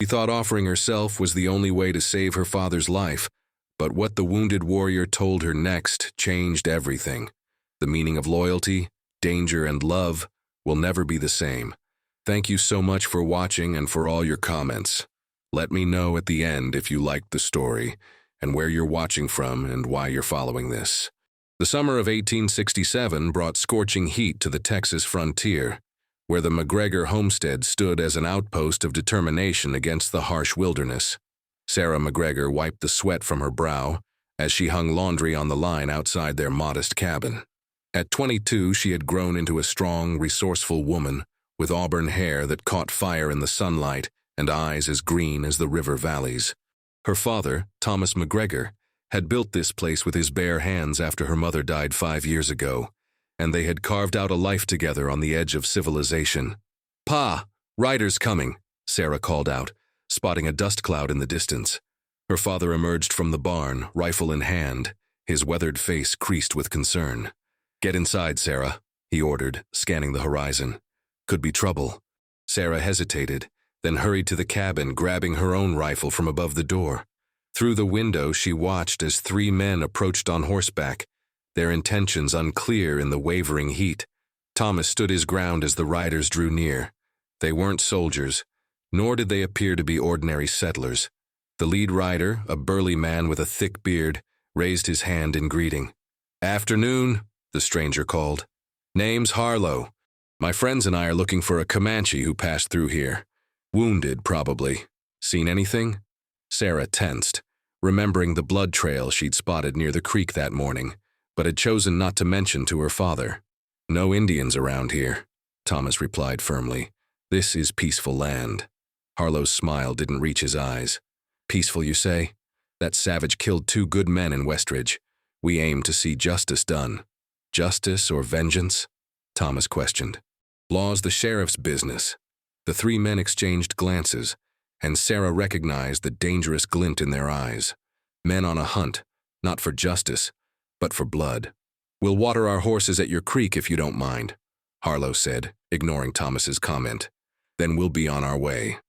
She thought offering herself was the only way to save her father's life, but what the wounded warrior told her next changed everything. The meaning of loyalty, danger, and love will never be the same. Thank you so much for watching and for all your comments. Let me know at the end if you liked the story, and where you're watching from and why you're following this. The summer of 1867 brought scorching heat to the Texas frontier, where the McGregor homestead stood as an outpost of determination against the harsh wilderness. Sarah McGregor wiped the sweat from her brow as she hung laundry on the line outside their modest cabin. At 22, she had grown into a strong, resourceful woman with auburn hair that caught fire in the sunlight and eyes as green as the river valleys. Her father, Thomas McGregor, had built this place with his bare hands after her mother died 5 years ago, and they had carved out a life together on the edge of civilization. "Pa, riders coming," Sarah called out, spotting a dust cloud in the distance. Her father emerged from the barn, rifle in hand, his weathered face creased with concern. "Get inside, Sarah," he ordered, scanning the horizon. "Could be trouble." Sarah hesitated, then hurried to the cabin, grabbing her own rifle from above the door. Through the window, she watched as 3 men approached on horseback, their intentions unclear in the wavering heat. Thomas stood his ground as the riders drew near. They weren't soldiers, nor did they appear to be ordinary settlers. The lead rider, a burly man with a thick beard, raised his hand in greeting. "Afternoon," the stranger called. "Name's Harlow. My friends and I are looking for a Comanche who passed through here. Wounded, probably. Seen anything?" Sarah tensed, remembering the blood trail she'd spotted near the creek that morning, but had chosen not to mention to her father. "No Indians around here," Thomas replied firmly. "This is peaceful land." Harlow's smile didn't reach his eyes. "Peaceful, you say? That savage killed 2 good men in Westridge. We aim to see justice done." "Justice or vengeance?" Thomas questioned. "Law's the sheriff's business." The 3 men exchanged glances, and Sarah recognized the dangerous glint in their eyes. Men on a hunt, not for justice, but for blood. "We'll water our horses at your creek if you don't mind," Harlow said, ignoring Thomas's comment. "Then we'll be on our way."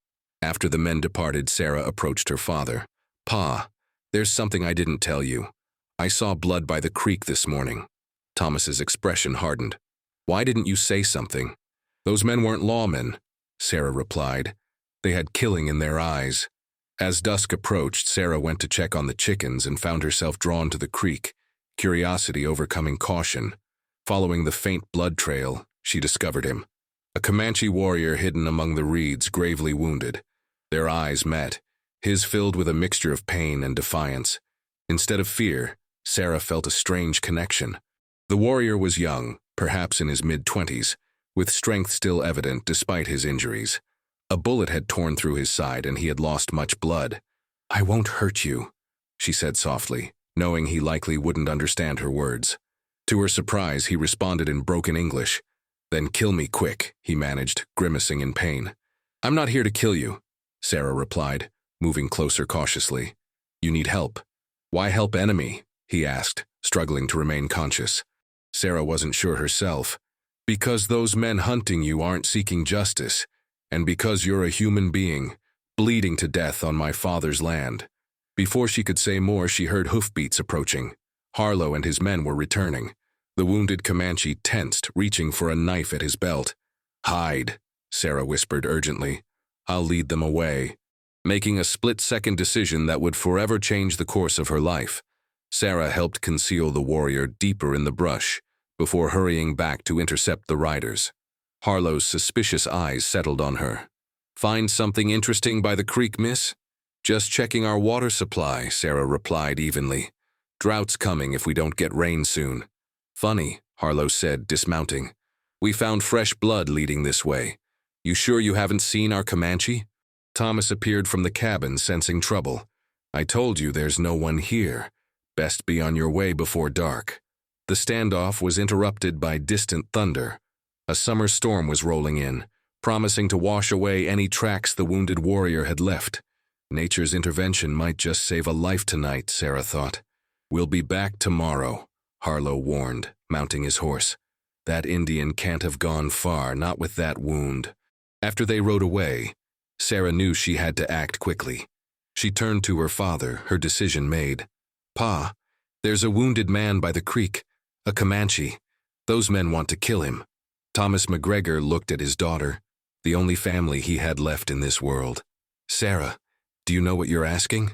After the men departed, Sarah approached her father. "Pa, there's something I didn't tell you. I saw blood by the creek this morning." Thomas's expression hardened. "Why didn't you say something?" "Those men weren't lawmen," Sarah replied. "They had killing in their eyes." As dusk approached, Sarah went to check on the chickens and found herself drawn to the creek, curiosity overcoming caution. Following the faint blood trail, she discovered him. A Comanche warrior hidden among the reeds, gravely wounded. Their eyes met, his filled with a mixture of pain and defiance. Instead of fear, Sarah felt a strange connection. The warrior was young, perhaps in his mid-20s, with strength still evident despite his injuries. A bullet had torn through his side and he had lost much blood. "I won't hurt you," she said softly, knowing he likely wouldn't understand her words. To her surprise, he responded in broken English. "Then kill me quick," he managed, grimacing in pain. "I'm not here to kill you," Sarah replied, moving closer cautiously. "You need help." "Why help enemy?" he asked, struggling to remain conscious. Sarah wasn't sure herself. "Because those men hunting you aren't seeking justice, and because you're a human being, bleeding to death on my father's land." Before she could say more, she heard hoofbeats approaching. Harlow and his men were returning. The wounded Comanche tensed, reaching for a knife at his belt. "Hide," Sarah whispered urgently. "I'll lead them away." Making a split-second decision that would forever change the course of her life, Sarah helped conceal the warrior deeper in the brush before hurrying back to intercept the riders. Harlow's suspicious eyes settled on her. "Find something interesting by the creek, miss?" "Just checking our water supply," Sarah replied evenly. "Drought's coming if we don't get rain soon." "Funny," Harlow said, dismounting. "We found fresh blood leading this way. You sure you haven't seen our Comanche?" Thomas appeared from the cabin, sensing trouble. "I told you there's no one here. Best be on your way before dark." The standoff was interrupted by distant thunder. A summer storm was rolling in, promising to wash away any tracks the wounded warrior had left. Nature's intervention might just save a life tonight, Sarah thought. "We'll be back tomorrow," Harlow warned, mounting his horse. "That Indian can't have gone far, not with that wound." After they rode away, Sarah knew she had to act quickly. She turned to her father, her decision made. "Pa, there's a wounded man by the creek, a Comanche. Those men want to kill him." Thomas McGregor looked at his daughter, the only family he had left in this world. "Sarah, do you know what you're asking?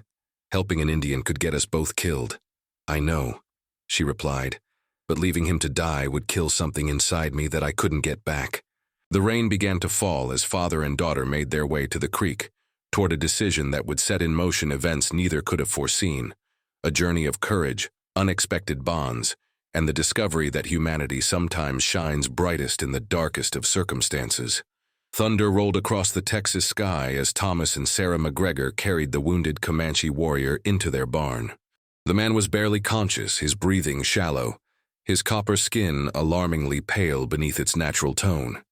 Helping an Indian could get us both killed." "I know," she replied, "but leaving him to die would kill something inside me that I couldn't get back." The rain began to fall as father and daughter made their way to the creek, toward a decision that would set in motion events neither could have foreseen. A journey of courage, unexpected bonds, and the discovery that humanity sometimes shines brightest in the darkest of circumstances. Thunder rolled across the Texas sky as Thomas and Sarah McGregor carried the wounded Comanche warrior into their barn. The man was barely conscious, his breathing shallow, his copper skin alarmingly pale beneath its natural tone.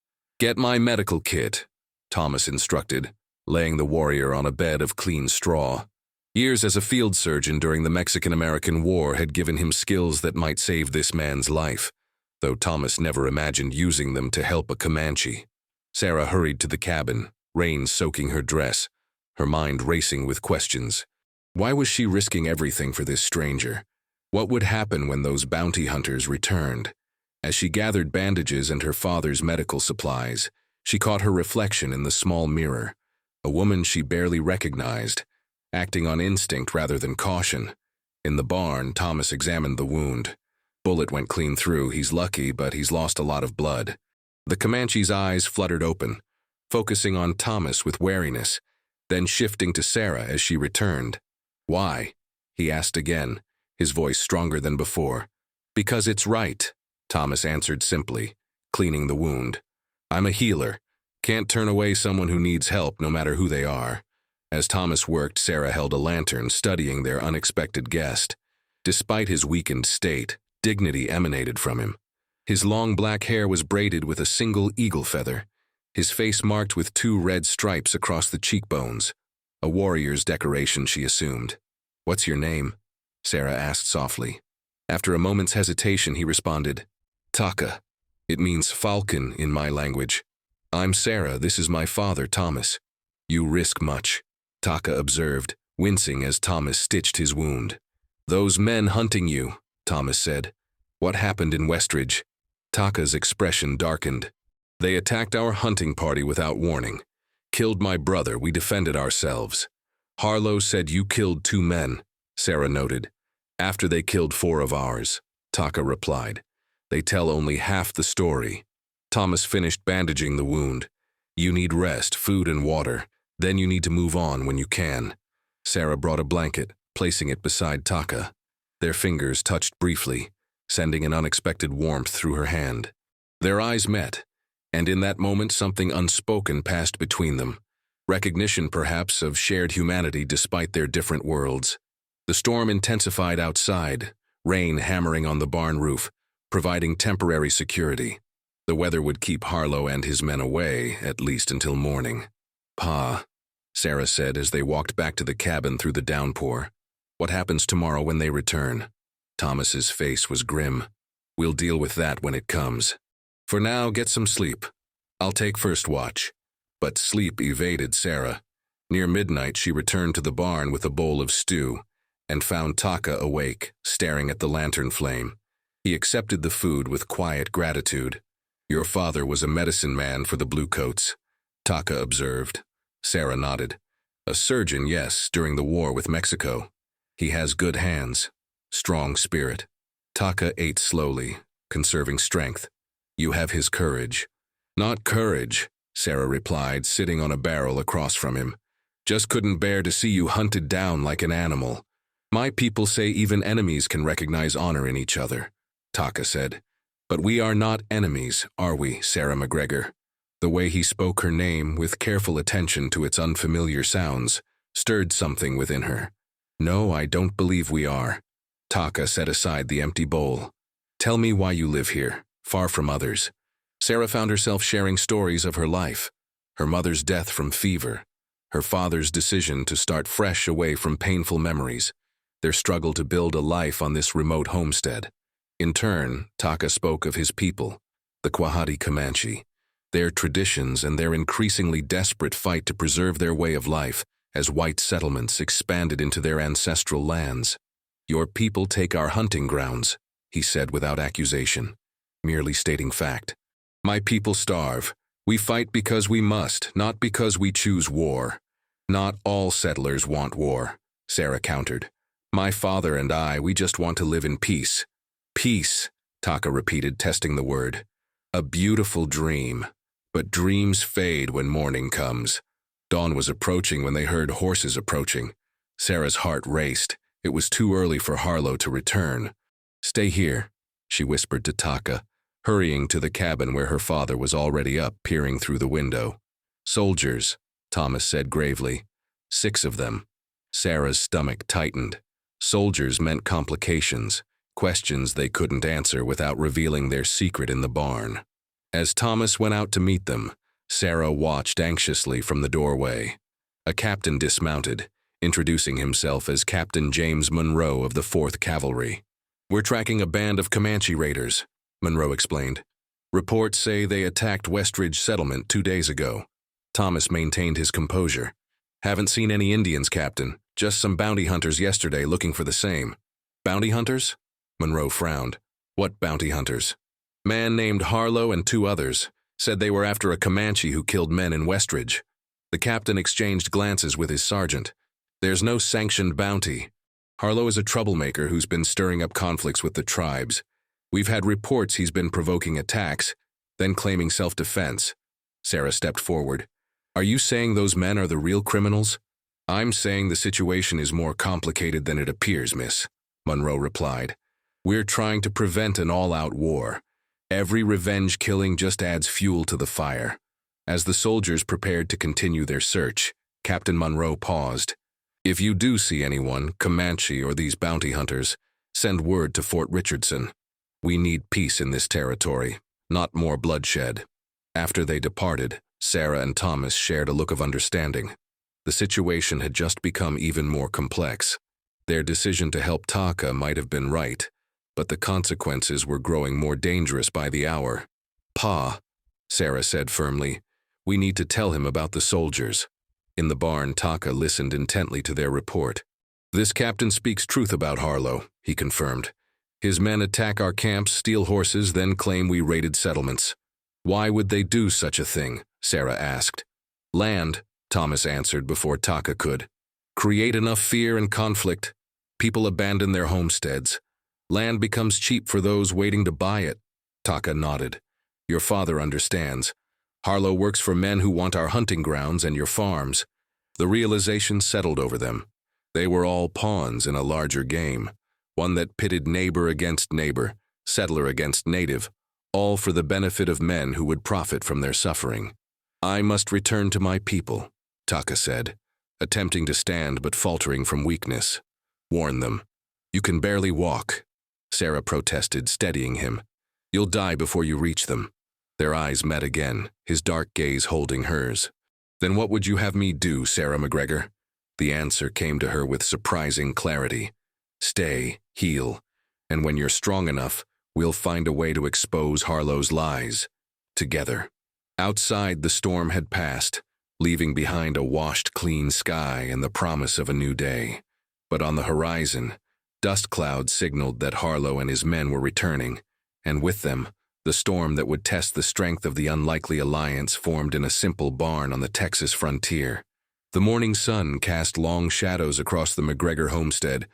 "Get my medical kit," Thomas instructed, laying the warrior on a bed of clean straw. Years as a field surgeon during the Mexican-American War had given him skills that might save this man's life, though Thomas never imagined using them to help a Comanche. Sarah hurried to the cabin, rain soaking her dress, her mind racing with questions. Why was she risking everything for this stranger? What would happen when those bounty hunters returned? As she gathered bandages and her father's medical supplies, she caught her reflection in the small mirror, a woman she barely recognized, acting on instinct rather than caution. In the barn, Thomas examined the wound. Bullet went clean through. He's lucky, but he's lost a lot of blood. The Comanche's eyes fluttered open, focusing on Thomas with wariness, then shifting to Sarah as she returned. "Why?" he asked again, his voice stronger than before. "Because it's right," Thomas answered simply, cleaning the wound. "I'm a healer. Can't turn away someone who needs help, no matter who they are." As Thomas worked, Sarah held a lantern, studying their unexpected guest. Despite his weakened state, dignity emanated from him. His long black hair was braided with a single eagle feather, his face marked with 2 red stripes across the cheekbones. A warrior's decoration, she assumed. "What's your name?" Sarah asked softly. After a moment's hesitation, he responded, "Taka. It means falcon in my language. I'm Sarah, this is my father, Thomas." "You risk much," Taka observed, wincing as Thomas stitched his wound. "Those men hunting you," Thomas said. "What happened in Westridge?" Taka's expression darkened. "They attacked our hunting party without warning. Killed my brother, we defended ourselves. Harlow said you killed 2 men, Sarah noted. "After they killed 4 of ours," Taka replied. "They tell only half the story." Thomas finished bandaging the wound. "You need rest, food and water. Then you need to move on when you can." Sarah brought a blanket, placing it beside Taka. Their fingers touched briefly, sending an unexpected warmth through her hand. Their eyes met, and in that moment something unspoken passed between them. Recognition, perhaps, of shared humanity despite their different worlds. The storm intensified outside, rain hammering on the barn roof, providing temporary security. The weather would keep Harlow and his men away, at least until morning. "Pa," Sarah said as they walked back to the cabin through the downpour. "What happens tomorrow when they return?" Thomas's face was grim. "We'll deal with that when it comes. For now, get some sleep. I'll take first watch." But sleep evaded Sarah. Near midnight, she returned to the barn with a bowl of stew and found Taka awake, staring at the lantern flame. He accepted the food with quiet gratitude. "Your father was a medicine man for the Bluecoats," Taka observed. Sarah nodded. "A surgeon, yes, during the war with Mexico. He has good hands, strong spirit." Taka ate slowly, conserving strength. "You have his courage." "Not courage," Sarah replied, sitting on a barrel across from him. "Just couldn't bear to see you hunted down like an animal." "My people say even enemies can recognize honor in each other," Taka said. "But we are not enemies, are we, Sarah McGregor?" The way he spoke her name, with careful attention to its unfamiliar sounds, stirred something within her. "No, I don't believe we are." Taka set aside the empty bowl. "Tell me why you live here, far from others." Sarah found herself sharing stories of her life, her mother's death from fever, her father's decision to start fresh away from painful memories, their struggle to build a life on this remote homestead. In turn, Taka spoke of his people, the Comanche, their traditions, and their increasingly desperate fight to preserve their way of life as white settlements expanded into their ancestral lands. "Your people take our hunting grounds," he said without accusation, merely stating fact. "My people starve. We fight because we must, not because we choose war." "Not all settlers want war," Sarah countered. "My father and I, we just want to live in peace." "Peace," Taka repeated, testing the word. "A beautiful dream. But dreams fade when morning comes." Dawn was approaching when they heard horses approaching. Sarah's heart raced. It was too early for Harlow to return. "Stay here," she whispered to Taka, hurrying to the cabin where her father was already up, peering through the window. "Soldiers," Thomas said gravely. "6 of them." Sarah's stomach tightened. Soldiers meant complications, questions they couldn't answer without revealing their secret in the barn. As Thomas went out to meet them, Sarah watched anxiously from the doorway. A captain dismounted, introducing himself as Captain James Monroe of the 4th Cavalry. "We're tracking a band of Comanche raiders," Monroe explained. "Reports say they attacked Westridge settlement 2 days ago." Thomas maintained his composure. "Haven't seen any Indians, Captain. Just some bounty hunters yesterday looking for the same." "Bounty hunters?" Monroe frowned. "What bounty hunters?" "Man named Harlow and 2 others. Said they were after a Comanche who killed men in Westridge." The captain exchanged glances with his sergeant. "There's no sanctioned bounty. Harlow is a troublemaker who's been stirring up conflicts with the tribes. We've had reports he's been provoking attacks, then claiming self-defense." Sarah stepped forward. "Are you saying those men are the real criminals?" "I'm saying the situation is more complicated than it appears, miss," Monroe replied. "We're trying to prevent an all-out war. Every revenge killing just adds fuel to the fire." As the soldiers prepared to continue their search, Captain Monroe paused. "If you do see anyone, Comanche or these bounty hunters, send word to Fort Richardson. We need peace in this territory, not more bloodshed." After they departed, Sarah and Thomas shared a look of understanding. The situation had just become even more complex. Their decision to help Taka might have been right, but the consequences were growing more dangerous by the hour. "Pa," Sarah said firmly, "we need to tell him about the soldiers." In the barn, Taka listened intently to their report. "This captain speaks truth about Harlow," he confirmed. "His men attack our camps, steal horses, then claim we raided settlements." "Why would they do such a thing?" Sarah asked. "Land," Thomas answered before Taka could. "Create enough fear and conflict. People abandon their homesteads. Land becomes cheap for those waiting to buy it." Taka nodded. "Your father understands. Harlow works for men who want our hunting grounds and your farms." The realization settled over them. They were all pawns in a larger game, one that pitted neighbor against neighbor, settler against native, all for the benefit of men who would profit from their suffering. "I must return to my people," Taka said, attempting to stand but faltering from weakness. "Warn them. You can barely walk," Sarah protested, steadying him. "You'll die before you reach them." Their eyes met again, his dark gaze holding hers. "Then what would you have me do, Sarah McGregor?" The answer came to her with surprising clarity. "Stay, heal, and when you're strong enough, we'll find a way to expose Harlow's lies. Together." Outside, the storm had passed, leaving behind a washed, clean sky and the promise of a new day. But on the horizon, dust clouds signaled that Harlow and his men were returning, and with them, the storm that would test the strength of the unlikely alliance formed in a simple barn on the Texas frontier. The morning sun cast long shadows across the McGregor homestead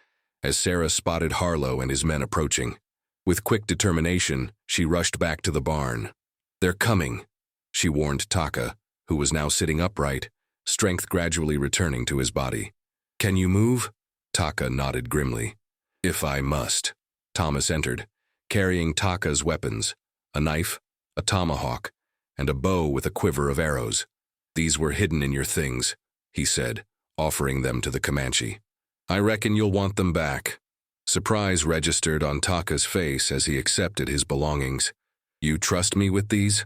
as Sarah spotted Harlow and his men approaching. With quick determination, she rushed back to the barn. "They're coming," she warned Taka, who was now sitting upright, strength gradually returning to his body. "Can you move?" Taka nodded grimly. "If I must." Thomas entered, carrying Taka's weapons, a knife, a tomahawk, and a bow with a quiver of arrows. "These were hidden in your things," he said, offering them to the Comanche. "I reckon you'll want them back." Surprise registered on Taka's face as he accepted his belongings. "You trust me with these?"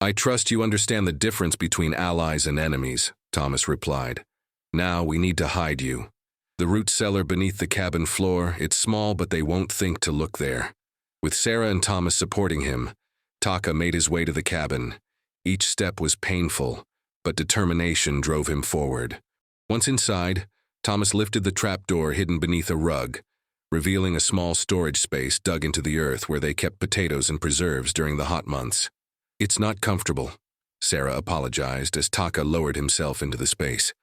"I trust you understand the difference between allies and enemies," Thomas replied. "Now we need to hide you." The root cellar beneath the cabin floor, it's small but they won't think to look there. With Sarah and Thomas supporting him, Taka made his way to the cabin. Each step was painful, but determination drove him forward. Once inside, Thomas lifted the trapdoor hidden beneath a rug, revealing a small storage space dug into the earth where they kept potatoes and preserves during the hot months. "It's not comfortable," Sarah apologized as Taka lowered himself into the space.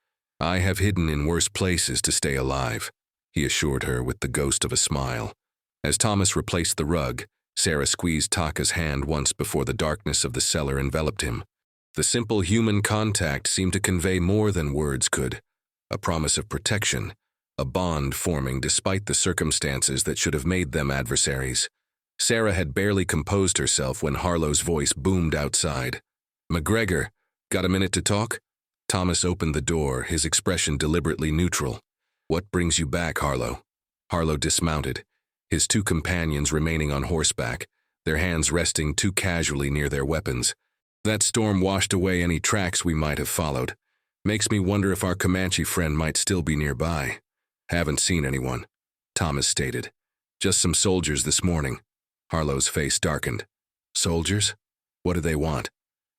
"I have hidden in worse places to stay alive," he assured her with the ghost of a smile. As Thomas replaced the rug, Sarah squeezed Taka's hand once before the darkness of the cellar enveloped him. The simple human contact seemed to convey more than words could, a promise of protection, a bond forming despite the circumstances that should have made them adversaries. Sarah had barely composed herself when Harlow's voice boomed outside. "McGregor, got a minute to talk?" Thomas opened the door, his expression deliberately neutral. "What brings you back, Harlow?" Harlow dismounted, his two companions remaining on horseback, their hands resting too casually near their weapons. "That storm washed away any tracks we might have followed. Makes me wonder if our Comanche friend might still be nearby." "Haven't seen anyone," Thomas stated. "Just some soldiers this morning." Harlow's face darkened. "Soldiers? What do they want?"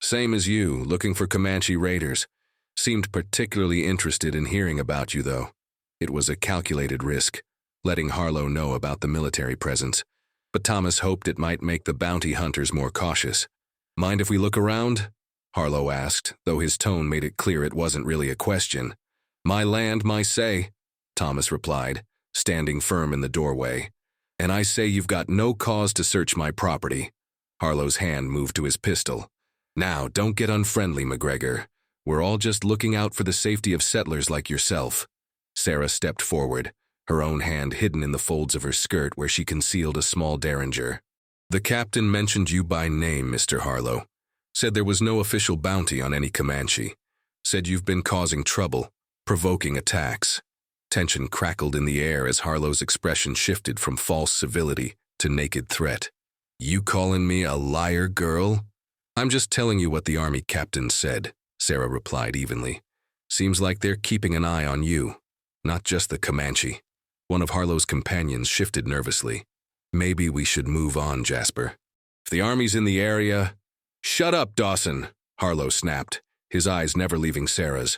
"Same as you, looking for Comanche raiders. Seemed particularly interested in hearing about you, though." It was a calculated risk, letting Harlow know about the military presence, but Thomas hoped it might make the bounty hunters more cautious. "Mind if we look around?" Harlow asked, though his tone made it clear it wasn't really a question. "My land, my say," Thomas replied, standing firm in the doorway. "And I say you've got no cause to search my property." Harlow's hand moved to his pistol. "Now, don't get unfriendly, McGregor. We're all just looking out for the safety of settlers like yourself." Sarah stepped forward, her own hand hidden in the folds of her skirt where she concealed a small derringer. "The captain mentioned you by name, Mr. Harlow. Said there was no official bounty on any Comanche. Said you've been causing trouble, provoking attacks." Tension crackled in the air as Harlow's expression shifted from false civility to naked threat. "You calling me a liar, girl?" "I'm just telling you what the army captain said," Sarah replied evenly. "Seems like they're keeping an eye on you, not just the Comanche." One of Harlow's companions shifted nervously. "Maybe we should move on, Jasper. If the army's in the area—" "Shut up, Dawson," Harlow snapped, his eyes never leaving Sarah's.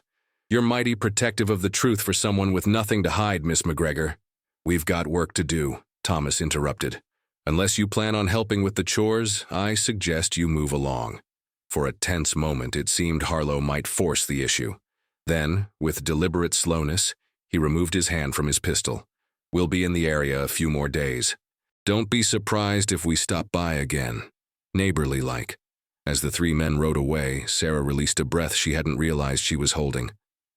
"You're mighty protective of the truth for someone with nothing to hide, Miss McGregor." "We've got work to do," Thomas interrupted. "Unless you plan on helping with the chores, I suggest you move along." For a tense moment, it seemed Harlow might force the issue. Then, with deliberate slowness, he removed his hand from his pistol. "We'll be in the area a few more days. Don't be surprised if we stop by again." Neighborly-like. As the three men rode away, Sarah released a breath she hadn't realized she was holding.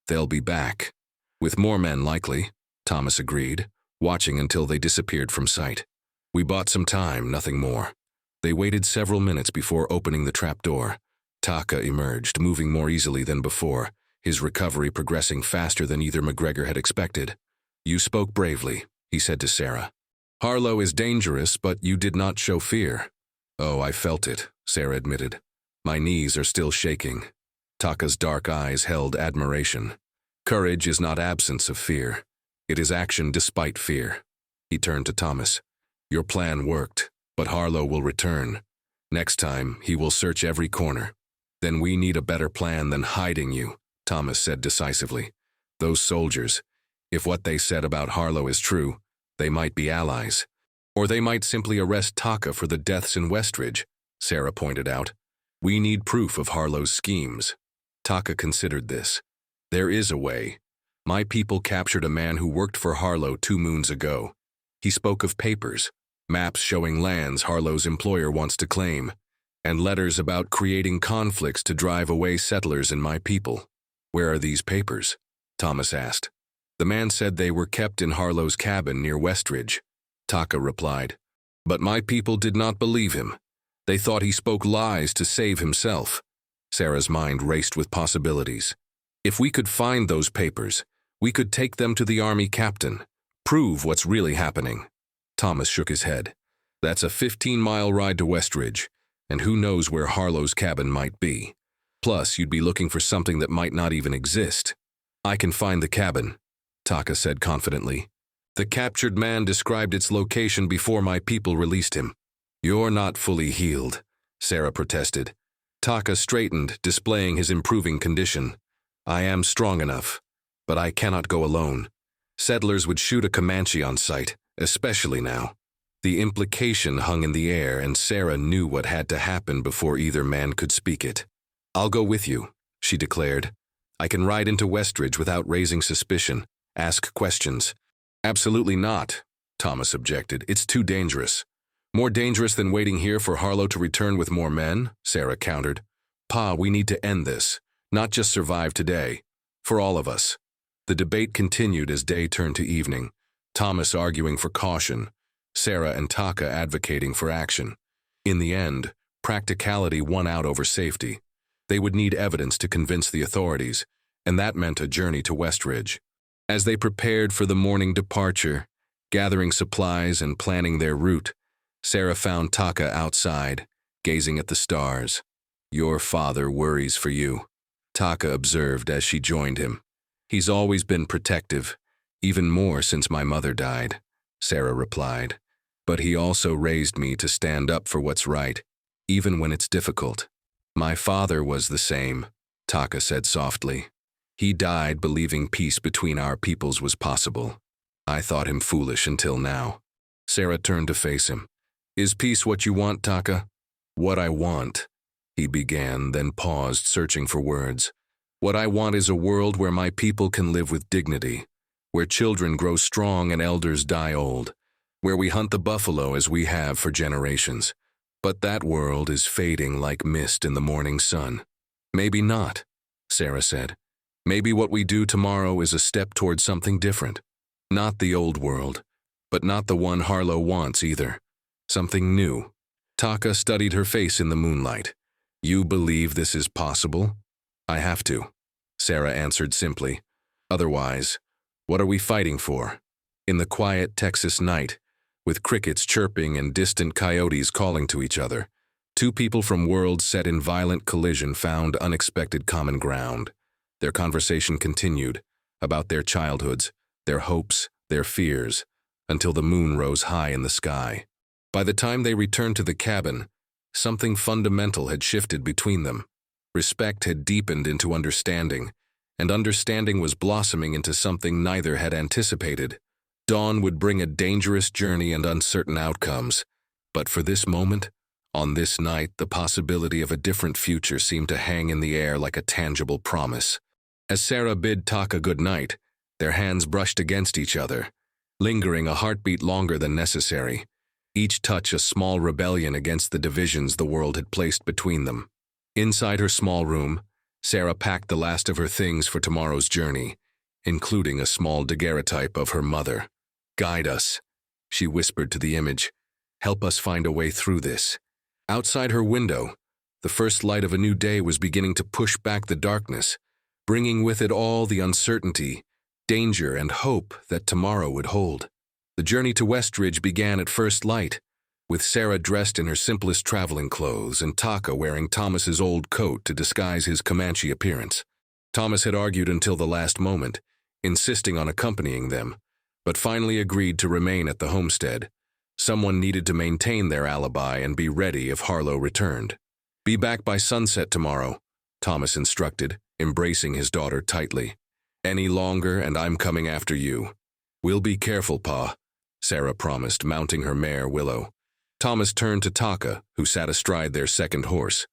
"They'll be back. With more men likely," Thomas agreed, watching until they disappeared from sight. "We bought some time, nothing more." They waited several minutes before opening the trapdoor. Taka emerged, moving more easily than before, his recovery progressing faster than either McGregor had expected. "You spoke bravely," he said to Sarah. "Harlow is dangerous, but you did not show fear." "Oh, I felt it," Sarah admitted. "My knees are still shaking." Taka's dark eyes held admiration. "Courage is not absence of fear. It is action despite fear." He turned to Thomas. "Your plan worked, but Harlow will return. Next time, he will search every corner." "Then we need a better plan than hiding you," Thomas said decisively. "Those soldiers, if what they said about Harlow is true, they might be allies. Or they might simply arrest Taka for the deaths in Westridge," Sarah pointed out. "We need proof of Harlow's schemes." Taka considered this. "There is a way. My people captured a man who worked for Harlow 2 moons ago. He spoke of papers, maps showing lands Harlow's employer wants to claim, and letters about creating conflicts to drive away settlers and my people." "Where are these papers?" Thomas asked. "The man said they were kept in Harlow's cabin near Westridge," Taka replied. "But my people did not believe him. They thought he spoke lies to save himself." Sarah's mind raced with possibilities. "If we could find those papers, we could take them to the army captain, prove what's really happening." Thomas shook his head. "That's a 15-mile ride to Westridge, and who knows where Harlow's cabin might be. Plus, you'd be looking for something that might not even exist." "I can find the cabin," Taka said confidently. "The captured man described its location before my people released him." "You're not fully healed," Sarah protested. Taka straightened, displaying his improving condition. I am strong enough, but I cannot go alone. Settlers would shoot a Comanche on sight, especially now. The implication hung in the air, and Sarah knew what had to happen before either man could speak it. I'll go with you, she declared. I can ride into Westridge without raising suspicion, ask questions. Absolutely not, Thomas objected. It's too dangerous. More dangerous than waiting here for Harlow to return with more men, Sarah countered. Pa, we need to end this, not just survive today. For all of us. The debate continued as day turned to evening, Thomas arguing for caution, Sarah and Taka advocating for action. In the end, practicality won out over safety. They would need evidence to convince the authorities, and that meant a journey to Westridge. As they prepared for the morning departure, gathering supplies and planning their route, Sarah found Taka outside, gazing at the stars. Your father worries for you, Taka observed as she joined him. He's always been protective, even more since my mother died, Sarah replied. But he also raised me to stand up for what's right, even when it's difficult. My father was the same, Taka said softly. He died believing peace between our peoples was possible. I thought him foolish until now. Sarah turned to face him. Is peace what you want, Taka? What I want, he began, then paused, searching for words. What I want is a world where my people can live with dignity, where children grow strong and elders die old, where we hunt the buffalo as we have for generations. But that world is fading like mist in the morning sun. Maybe not, Sarah said. Maybe what we do tomorrow is a step toward something different. Not the old world, but not the one Harlow wants either. Something new. Taka studied her face in the moonlight. You believe this is possible? I have to, Sarah answered simply. Otherwise, what are we fighting for? In the quiet Texas night, with crickets chirping and distant coyotes calling to each other, two people from worlds set in violent collision found unexpected common ground. Their conversation continued, about their childhoods, their hopes, their fears, until the moon rose high in the sky. By the time they returned to the cabin, something fundamental had shifted between them. Respect had deepened into understanding, and understanding was blossoming into something neither had anticipated. Dawn would bring a dangerous journey and uncertain outcomes, but for this moment, on this night, the possibility of a different future seemed to hang in the air like a tangible promise. As Sarah bid Taka good night, their hands brushed against each other, lingering a heartbeat longer than necessary, each touch a small rebellion against the divisions the world had placed between them. Inside her small room, Sarah packed the last of her things for tomorrow's journey, including a small daguerreotype of her mother. Guide us, she whispered to the image. Help us find a way through this. Outside her window, the first light of a new day was beginning to push back the darkness, bringing with it all the uncertainty, danger, and hope that tomorrow would hold. The journey to Westridge began at first light, with Sarah dressed in her simplest traveling clothes and Taka wearing Thomas's old coat to disguise his Comanche appearance. Thomas had argued until the last moment, insisting on accompanying them, but finally agreed to remain at the homestead. Someone needed to maintain their alibi and be ready if Harlow returned. Be back by sunset tomorrow, Thomas instructed, embracing his daughter tightly. Any longer and I'm coming after you. We'll be careful, Pa, Sarah promised, mounting her mare, Willow. Thomas turned to Taka, who sat astride their second horse.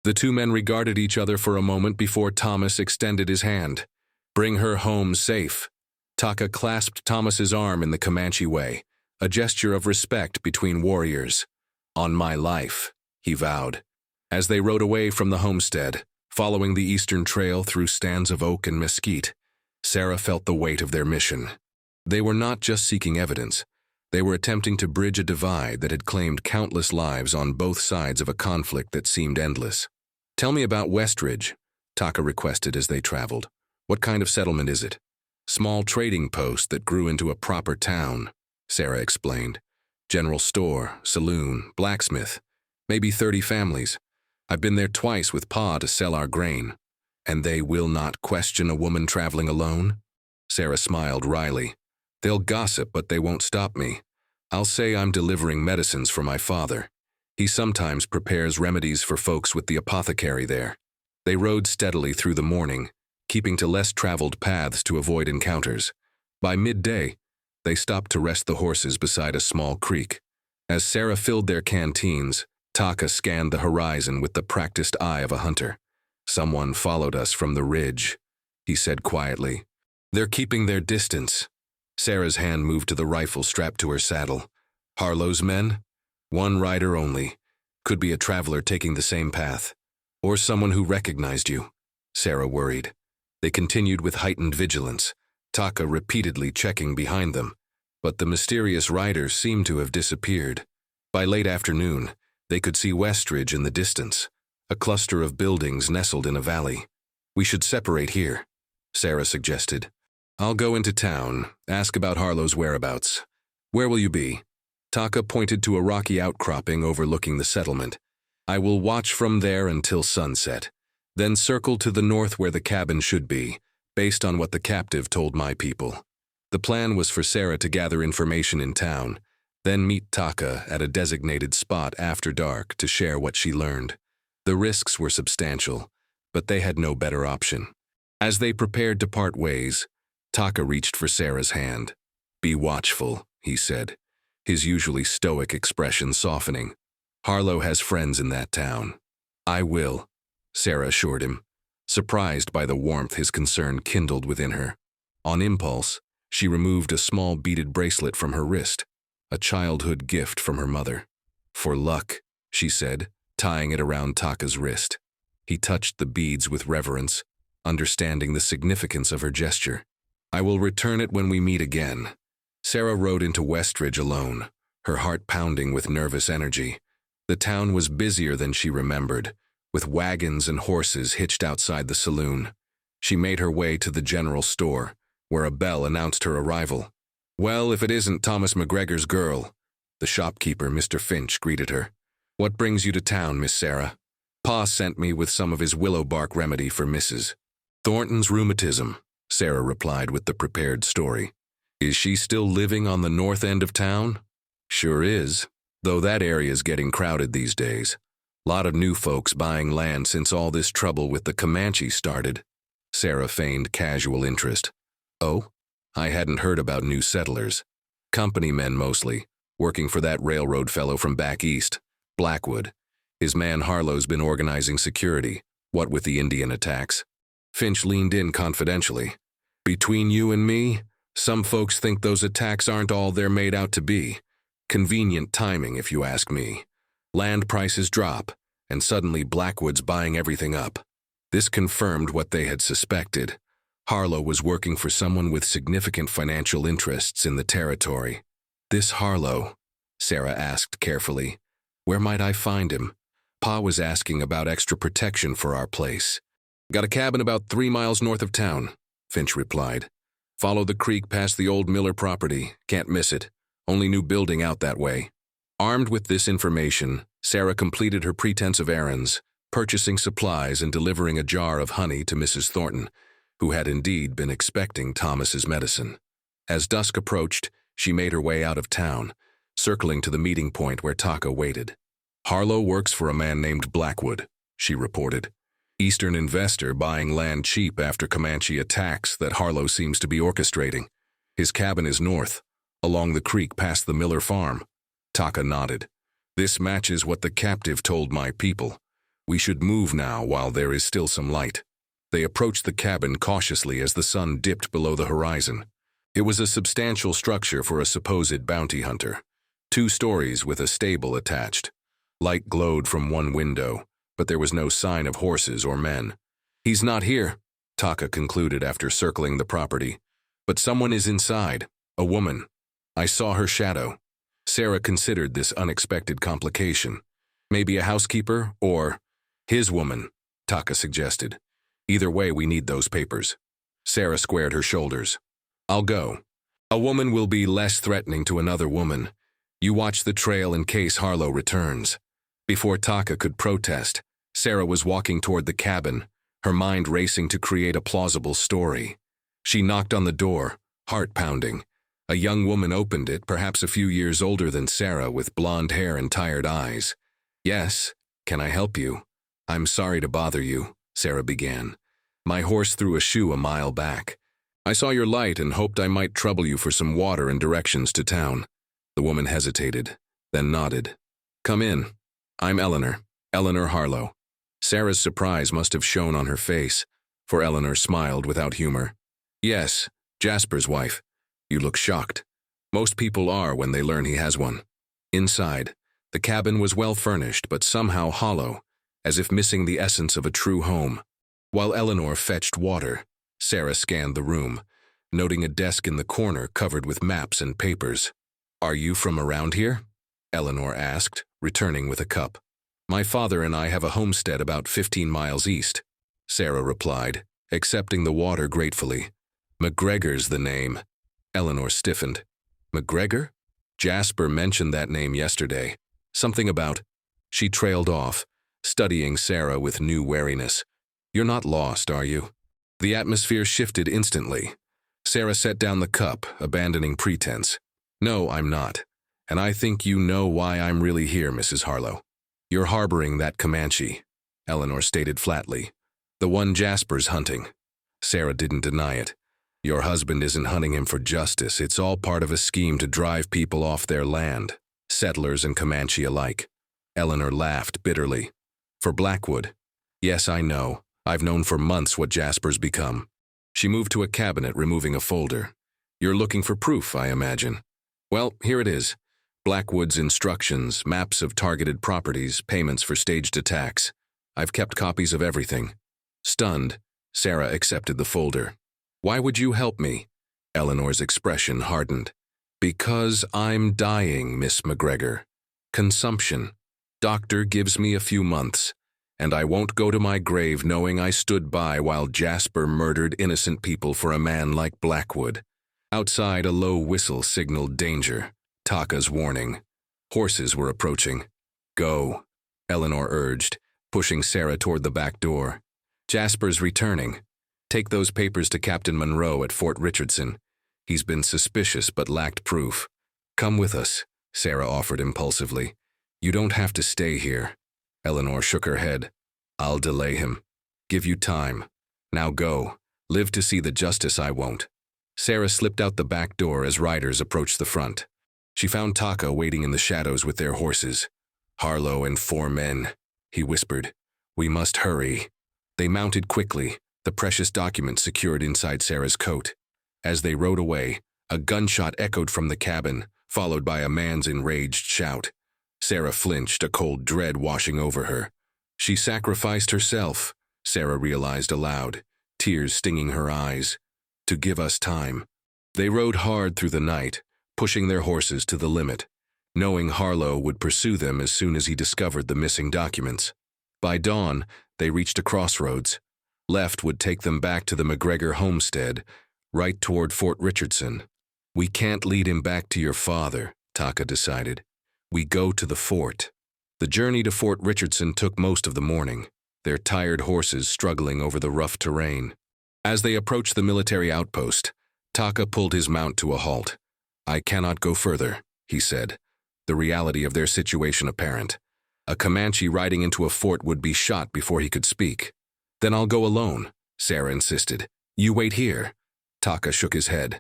The two men regarded each other for a moment before Thomas extended his hand. Bring her home safe. Taka clasped Thomas's arm in the Comanche way, a gesture of respect between warriors. On my life, he vowed. As they rode away from the homestead, following the eastern trail through stands of oak and mesquite, Sarah felt the weight of their mission. They were not just seeking evidence. They were attempting to bridge a divide that had claimed countless lives on both sides of a conflict that seemed endless. Tell me about Westridge, Taka requested as they traveled. What kind of settlement is it? Small trading post that grew into a proper town, Sarah explained. General store, saloon, blacksmith, maybe 30 families. I've been there twice with Pa to sell our grain. And they will not question a woman traveling alone? Sarah smiled wryly. They'll gossip, but they won't stop me. I'll say I'm delivering medicines for my father. He sometimes prepares remedies for folks with the apothecary there. They rode steadily through the morning, keeping to less traveled paths to avoid encounters. By midday, they stopped to rest the horses beside a small creek. As Sarah filled their canteens, Taka scanned the horizon with the practiced eye of a hunter. "Someone followed us from the ridge," he said quietly. "They're keeping their distance." Sarah's hand moved to the rifle strapped to her saddle. "Harlow's men? One rider only. Could be a traveler taking the same path. Or someone who recognized you," Sarah worried. They continued with heightened vigilance, Taka repeatedly checking behind them. But the mysterious rider seemed to have disappeared. By late afternoon, they could see Westridge in the distance, a cluster of buildings nestled in a valley. "We should separate here," Sarah suggested. "I'll go into town, ask about Harlow's whereabouts. Where will you be?" Taka pointed to a rocky outcropping overlooking the settlement. "I will watch from there until sunset, then circle to the north where the cabin should be, based on what the captive told my people." The plan was for Sarah to gather information in town, then meet Taka at a designated spot after dark to share what she learned. The risks were substantial, but they had no better option. As they prepared to part ways, Taka reached for Sarah's hand. "Be watchful," he said, his usually stoic expression softening. "Harlow has friends in that town." "I will," Sarah assured him, surprised by the warmth his concern kindled within her. On impulse, she removed a small beaded bracelet from her wrist, a childhood gift from her mother. "For luck," she said, tying it around Taka's wrist. He touched the beads with reverence, understanding the significance of her gesture. "I will return it when we meet again." Sarah rode into Westridge alone, her heart pounding with nervous energy. The town was busier than she remembered, with wagons and horses hitched outside the saloon. She made her way to the general store, where a bell announced her arrival. "Well, if it isn't Thomas McGregor's girl," the shopkeeper, Mr. Finch, greeted her. "What brings you to town, Miss Sarah?" "Pa sent me with some of his willow bark remedy for Mrs. Thornton's rheumatism," Sarah replied with the prepared story. "Is she still living on the north end of town?" "Sure is, though that area's getting crowded these days. Lot of new folks buying land since all this trouble with the Comanche started." Sarah feigned casual interest. "Oh? I hadn't heard about new settlers. Company men mostly, working for that railroad fellow from back east, Blackwood. His man Harlow's been organizing security, what with the Indian attacks." Finch leaned in confidentially. "Between you and me, some folks think those attacks aren't all they're made out to be. Convenient timing, if you ask me. Land prices drop, and suddenly Blackwood's buying everything up." This confirmed what they had suspected. Harlow was working for someone with significant financial interests in the territory. "This Harlow?" Sarah asked carefully. "Where might I find him? Pa was asking about extra protection for our place." "Got a cabin about 3 miles north of town," Finch replied. "Follow the creek past the old Miller property. Can't miss it. Only new building out that way." Armed with this information, Sarah completed her pretense of errands, purchasing supplies and delivering a jar of honey to Mrs. Thornton, who had indeed been expecting Thomas's medicine. As dusk approached, she made her way out of town, circling to the meeting point where Taka waited. "Harlow works for a man named Blackwood," she reported. "Eastern investor buying land cheap after Comanche attacks that Harlow seems to be orchestrating. His cabin is north, along the creek past the Miller farm." Taka nodded. "This matches what the captive told my people. We should move now while there is still some light." They approached the cabin cautiously as the sun dipped below the horizon. It was a substantial structure for a supposed bounty hunter. 2 stories with a stable attached. Light glowed from one window, but there was no sign of horses or men. "He's not here," Taka concluded after circling the property. "But someone is inside, a woman. I saw her shadow." Sarah considered this unexpected complication. "Maybe a housekeeper or his woman," Taka suggested. "Either way, we need those papers." Sarah squared her shoulders. "I'll go. A woman will be less threatening to another woman. You watch the trail in case Harlow returns." Before Taka could protest, Sarah was walking toward the cabin, her mind racing to create a plausible story. She knocked on the door, heart pounding. A young woman opened it, perhaps a few years older than Sarah, with blonde hair and tired eyes. Yes, can I help you? I'm sorry to bother you, Sarah began. My horse threw a shoe a mile back. I saw your light and hoped I might trouble you for some water and directions to town. The woman hesitated, then nodded. Come in. I'm Eleanor Harlow. Sarah's surprise must have shown on her face, for Eleanor smiled without humor. Yes, Jasper's wife. You look shocked. Most people are when they learn he has one. Inside, the cabin was well furnished but somehow hollow, as if missing the essence of a true home. While Eleanor fetched water, Sarah scanned the room, noting a desk in the corner covered with maps and papers. Are you from around here? Eleanor asked, returning with a cup. My father and I have a homestead about 15 miles east, Sarah replied, accepting the water gratefully. McGregor's the name. Eleanor stiffened. McGregor? Jasper mentioned that name yesterday. Something about... She trailed off, studying Sarah with new wariness. You're not lost, are you? The atmosphere shifted instantly. Sarah set down the cup, abandoning pretense. No, I'm not. And I think you know why I'm really here, Mrs. Harlow. You're harboring that Comanche, Eleanor stated flatly. The one Jasper's hunting. Sarah didn't deny it. Your husband isn't hunting him for justice. It's all part of a scheme to drive people off their land, settlers and Comanche alike. Eleanor laughed bitterly. For Blackwood. Yes, I know. I've known for months what Jasper's become. She moved to a cabinet, removing a folder. You're looking for proof, I imagine. Well, here it is. Blackwood's instructions, maps of targeted properties, payments for staged attacks. I've kept copies of everything. Stunned, Sarah accepted the folder. Why would you help me? Eleanor's expression hardened. Because I'm dying, Miss McGregor. Consumption. Doctor gives me a few months, and I won't go to my grave knowing I stood by while Jasper murdered innocent people for a man like Blackwood. Outside, a low whistle signaled danger. Taka's warning. Horses were approaching. Go, Eleanor urged, pushing Sarah toward the back door. Jasper's returning. Take those papers to Captain Monroe at Fort Richardson. He's been suspicious but lacked proof. Come with us, Sarah offered impulsively. You don't have to stay here. Eleanor shook her head. I'll delay him. Give you time. Now go. Live to see the justice I won't. Sarah slipped out the back door as riders approached the front. She found Taka waiting in the shadows with their horses. Harlow and 4 men, he whispered. We must hurry. They mounted quickly, the precious document secured inside Sarah's coat. As they rode away, a gunshot echoed from the cabin, followed by a man's enraged shout. Sarah flinched, a cold dread washing over her. She sacrificed herself, Sarah realized aloud, tears stinging her eyes. To give us time. They rode hard through the night, pushing their horses to the limit, knowing Harlow would pursue them as soon as he discovered the missing documents. By dawn, they reached a crossroads. Left would take them back to the McGregor homestead, right toward Fort Richardson. We can't lead him back to your father, Taka decided. We go to the fort. The journey to Fort Richardson took most of the morning, their tired horses struggling over the rough terrain. As they approached the military outpost, Taka pulled his mount to a halt. I cannot go further, he said, the reality of their situation apparent. A Comanche riding into a fort would be shot before he could speak. Then I'll go alone, Sarah insisted. You wait here. Taka shook his head.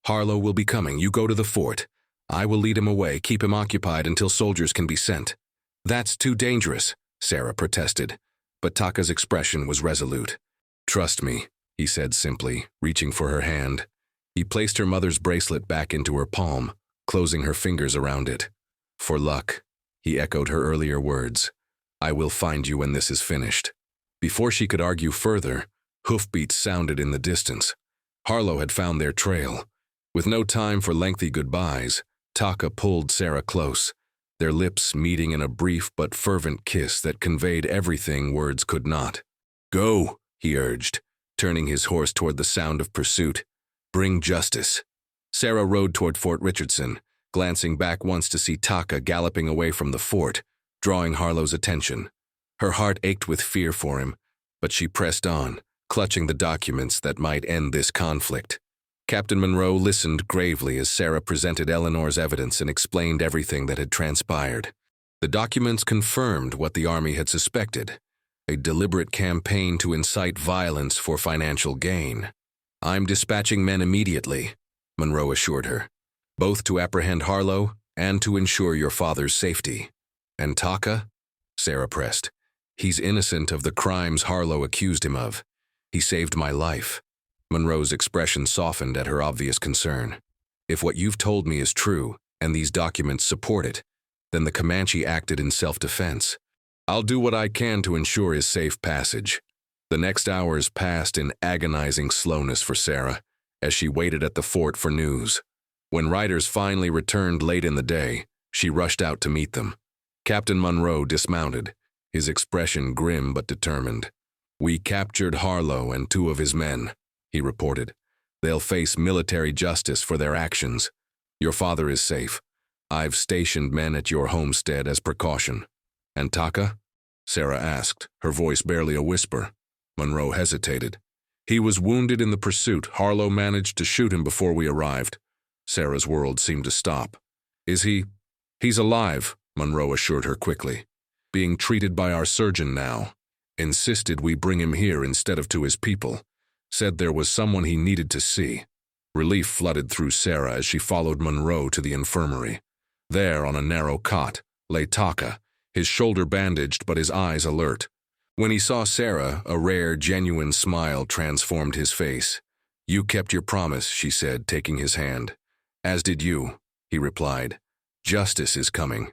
Harlow will be coming. You go to the fort. I will lead him away, keep him occupied until soldiers can be sent. That's too dangerous, Sarah protested, but Taka's expression was resolute. Trust me, he said simply, reaching for her hand. He placed her mother's bracelet back into her palm, closing her fingers around it. For luck, he echoed her earlier words. I will find you when this is finished. Before she could argue further, hoofbeats sounded in the distance. Harlow had found their trail. With no time for lengthy goodbyes, Taka pulled Sarah close, their lips meeting in a brief but fervent kiss that conveyed everything words could not. Go, he urged, turning his horse toward the sound of pursuit. Bring justice. Sarah rode toward Fort Richardson, glancing back once to see Taka galloping away from the fort, drawing Harlow's attention. Her heart ached with fear for him, but she pressed on, clutching the documents that might end this conflict. Captain Monroe listened gravely as Sarah presented Eleanor's evidence and explained everything that had transpired. The documents confirmed what the army had suspected, a deliberate campaign to incite violence for financial gain. "I'm dispatching men immediately," Monroe assured her, "both to apprehend Harlow and to ensure your father's safety." "And Taka?" Sarah pressed. "He's innocent of the crimes Harlow accused him of. He saved my life." Monroe's expression softened at her obvious concern. "If what you've told me is true, and these documents support it, then the Comanche acted in self-defense. I'll do what I can to ensure his safe passage." The next hours passed in agonizing slowness for Sarah, as she waited at the fort for news. When riders finally returned late in the day, she rushed out to meet them. Captain Monroe dismounted, his expression grim but determined. "We captured Harlow and 2 of his men," he reported. "They'll face military justice for their actions. Your father is safe. I've stationed men at your homestead as precaution." "And Taka?" Sarah asked, her voice barely a whisper. Monroe hesitated. "He was wounded in the pursuit. Harlow managed to shoot him before we arrived." Sarah's world seemed to stop. "Is he?" "He's alive," Monroe assured her quickly. "Being treated by our surgeon now. Insisted we bring him here instead of to his people. Said there was someone he needed to see." Relief flooded through Sarah as she followed Monroe to the infirmary. There, on a narrow cot, lay Taka, his shoulder bandaged but his eyes alert. When he saw Sarah, a rare, genuine smile transformed his face. "You kept your promise," she said, taking his hand. "As did you," he replied. "Justice is coming."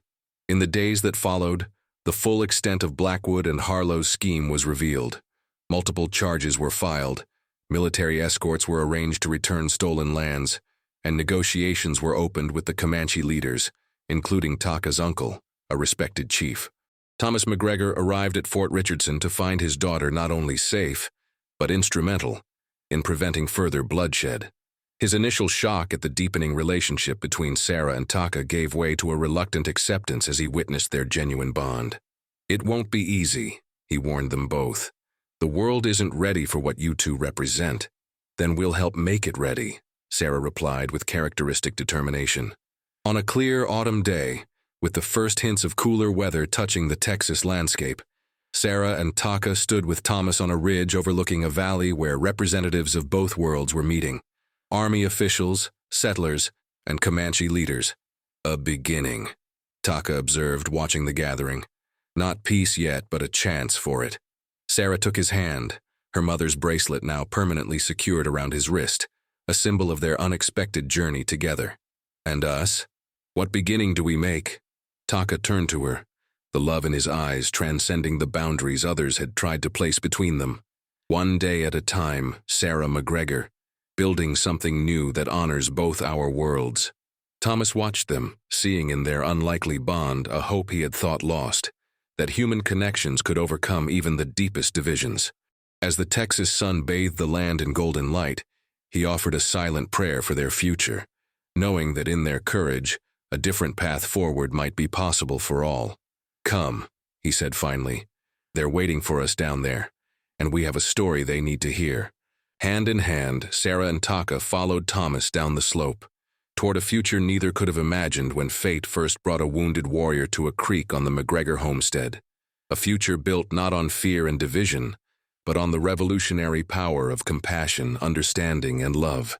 In the days that followed, the full extent of Blackwood and Harlow's scheme was revealed. Multiple charges were filed, military escorts were arranged to return stolen lands, and negotiations were opened with the Comanche leaders, including Taka's uncle, a respected chief. Thomas McGregor arrived at Fort Richardson to find his daughter not only safe, but instrumental in preventing further bloodshed. His initial shock at the deepening relationship between Sarah and Taka gave way to a reluctant acceptance as he witnessed their genuine bond. "It won't be easy," he warned them both. "The world isn't ready for what you two represent." "Then we'll help make it ready," Sarah replied with characteristic determination. On a clear autumn day, with the first hints of cooler weather touching the Texas landscape, Sarah and Taka stood with Thomas on a ridge overlooking a valley where representatives of both worlds were meeting. Army officials, settlers, and Comanche leaders. "A beginning," Taka observed, watching the gathering. "Not peace yet, but a chance for it." Sarah took his hand, her mother's bracelet now permanently secured around his wrist, a symbol of their unexpected journey together. "And us? What beginning do we make?" Taka turned to her, the love in his eyes transcending the boundaries others had tried to place between them. "One day at a time, Sarah McGregor, building something new that honors both our worlds." Thomas watched them, seeing in their unlikely bond a hope he had thought lost, that human connections could overcome even the deepest divisions. As the Texas sun bathed the land in golden light, he offered a silent prayer for their future, knowing that in their courage, a different path forward might be possible for all. "Come," he said finally. "They're waiting for us down there, and we have a story they need to hear." Hand in hand, Sarah and Taka followed Thomas down the slope, toward a future neither could have imagined when fate first brought a wounded warrior to a creek on the McGregor homestead. A future built not on fear and division, but on the revolutionary power of compassion, understanding, and love.